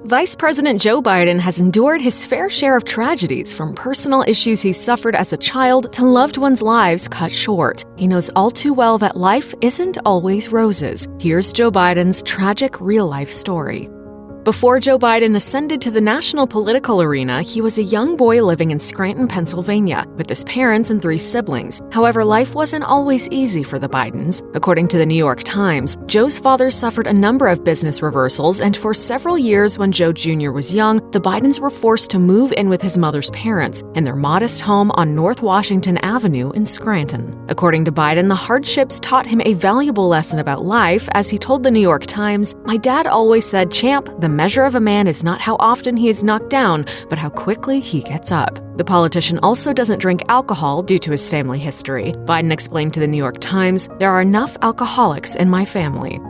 Vice President Joe Biden has endured his fair share of tragedies, from personal issues he suffered as a child to loved ones' lives cut short. He knows all too well that life isn't always roses. Here's Joe Biden's tragic real-life story. Before Joe Biden ascended to the national political arena, he was a young boy living in Scranton, Pennsylvania, with his parents and 3 siblings. However, life wasn't always easy for the Bidens. According to the New York Times, Joe's father suffered a number of business reversals, and for several years when Joe Jr. was young, the Bidens were forced to move in with his mother's parents in their modest home on North Washington Avenue in Scranton. According to Biden, the hardships taught him a valuable lesson about life, as he told the New York Times, "My dad always said, 'Champ, the measure of a man is not how often he is knocked down, but how quickly he gets up.'" The politician also doesn't drink alcohol due to his family history. Biden explained to the New York Times, "There are enough alcoholics in my family."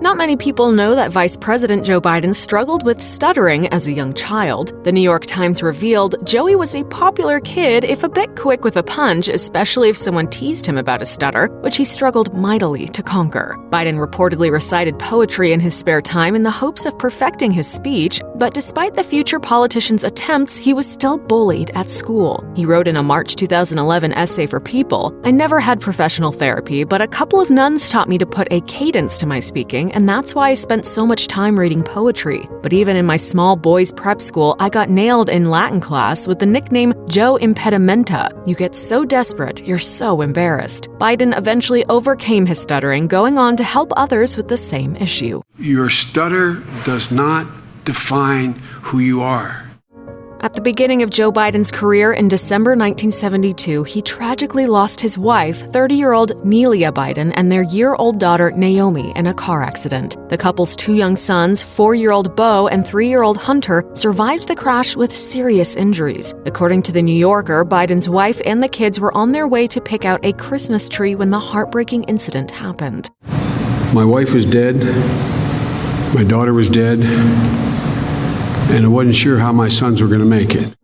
Not many people know that Vice President Joe Biden struggled with stuttering as a young child. The New York Times revealed Joey was a popular kid, if a bit quick with a punch, especially if someone teased him about a stutter, which he struggled mightily to conquer. Biden reportedly recited poetry in his spare time in the hopes of perfecting his speech, but despite the future politician's attempts, he was still bullied at school. He wrote in a March 2011 essay for People, "I never had professional therapy, but a couple of nuns taught me to put a cadence to my speaking, and that's why I spent so much time reading poetry. But even in my small boys' prep school, I got nailed in Latin class with the nickname Joe Impedimenta. You get so desperate, you're so embarrassed." Biden eventually overcame his stuttering, going on to help others with the same issue. Your stutter does not define who you are. At the beginning of Joe Biden's career in December 1972, he tragically lost his wife, 30-year-old Nelia Biden, and their year-old daughter, Naomi, in a car accident. The couple's 2 young sons, 4-year-old Beau and 3-year-old Hunter, survived the crash with serious injuries. According to The New Yorker, Biden's wife and the kids were on their way to pick out a Christmas tree when the heartbreaking incident happened. My wife was dead. My daughter was dead. And I wasn't sure how my sons were going to make it.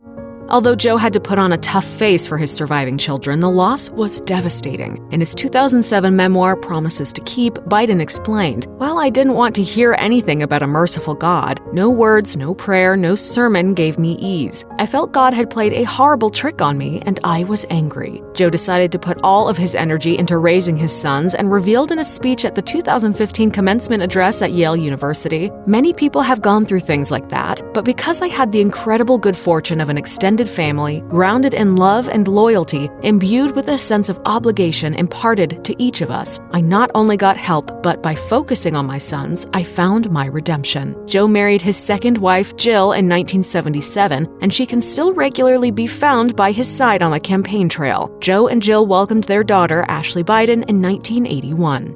Although Joe had to put on a tough face for his surviving children, the loss was devastating. In his 2007 memoir, Promises to Keep, Biden explained, "Well, I didn't want to hear anything about a merciful God. No words, no prayer, no sermon gave me ease. I felt God had played a horrible trick on me, and I was angry." Joe decided to put all of his energy into raising his sons and revealed in a speech at the 2015 commencement address at Yale University, "Many people have gone through things like that, but because I had the incredible good fortune of an extended family, grounded in love and loyalty, imbued with a sense of obligation imparted to each of us, I not only got help, but by focusing on my sons, I found my redemption." Joe married his second wife, Jill, in 1977, and she can still regularly be found by his side on the campaign trail. Joe and Jill welcomed their daughter, Ashley Biden, in 1981.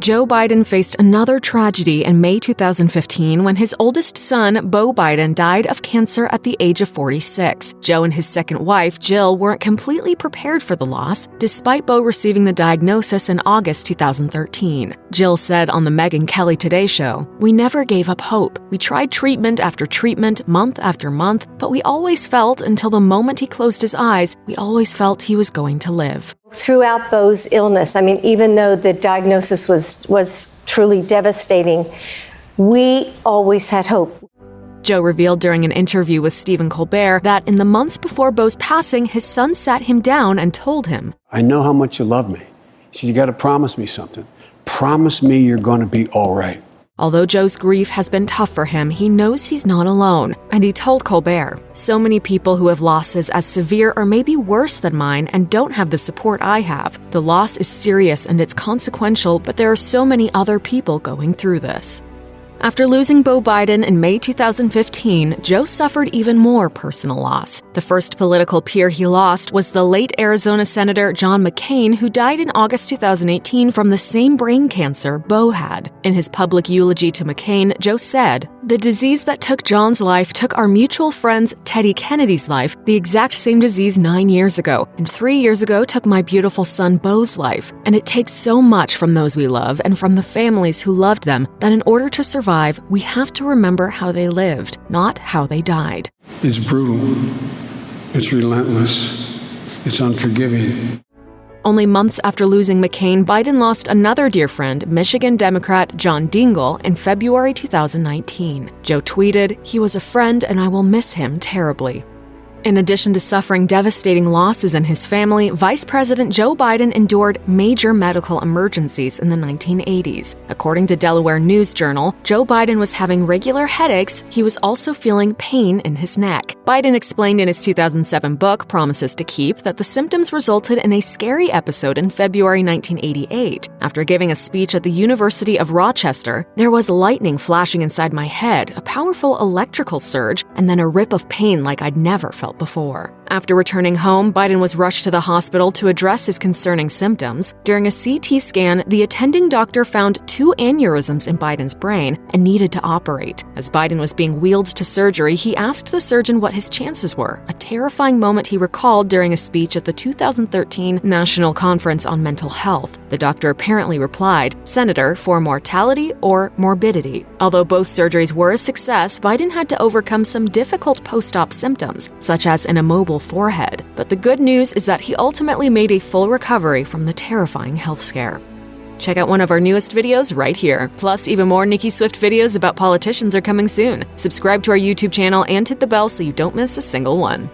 Joe Biden faced another tragedy in May 2015 when his oldest son, Beau Biden, died of cancer at the age of 46. Joe and his second wife, Jill, weren't completely prepared for the loss, despite Beau receiving the diagnosis in August 2013. Jill said on the Megyn Kelly Today Show, "We never gave up hope. We tried treatment after treatment, month after month, but we always felt, until the moment he closed his eyes, we always felt he was going to live." Throughout Beau's illness, even though the diagnosis was truly devastating, we always had hope. Joe revealed during an interview with Stephen Colbert that in the months before Beau's passing, his son sat him down and told him, "I know how much you love me." He said, "You got to promise me something. Promise me you're going to be all right." Although Joe's grief has been tough for him, he knows he's not alone. And he told Colbert, "So many people who have losses as severe or maybe worse than mine and don't have the support I have. The loss is serious and it's consequential, but there are so many other people going through this." After losing Beau Biden in May 2015, Joe suffered even more personal loss. The first political peer he lost was the late Arizona Senator John McCain, who died in August 2018 from the same brain cancer Beau had. In his public eulogy to McCain, Joe said, "The disease that took John's life took our mutual friend's Teddy Kennedy's life, the exact same disease 9 years ago, and 3 years ago took my beautiful son Beau's life. And it takes so much from those we love and from the families who loved them that in order to survive, we have to remember how they lived, not how they died." It's brutal. It's relentless. It's unforgiving. only months after losing McCain, Biden lost another dear friend, Michigan Democrat John Dingell, in February 2019. Joe tweeted, "He was a friend and I will miss him terribly." In addition to suffering devastating losses in his family, Vice President Joe Biden endured major medical emergencies in the 1980s. According to Delaware News Journal, Joe Biden was having regular headaches. He was also feeling pain in his neck. Biden explained in his 2007 book, Promises to Keep, that the symptoms resulted in a scary episode in February 1988. After giving a speech at the University of Rochester, there was lightning flashing inside my head, a powerful electrical surge, and then a rip of pain like I'd never felt before. After returning home, Biden was rushed to the hospital to address his concerning symptoms. During a CT scan, the attending doctor found 2 aneurysms in Biden's brain and needed to operate. As Biden was being wheeled to surgery, he asked the surgeon what his chances were, a terrifying moment he recalled during a speech at the 2013 National Conference on Mental Health. The doctor apparently replied, "Senator, for mortality or morbidity?" Although both surgeries were a success, Biden had to overcome some difficult post-op symptoms, such as an immobile forehead. But the good news is that he ultimately made a full recovery from the terrifying health scare. Check out one of our newest videos right here. Plus, even more Nicki Swift videos about politicians are coming soon. Subscribe to our YouTube channel and hit the bell so you don't miss a single one.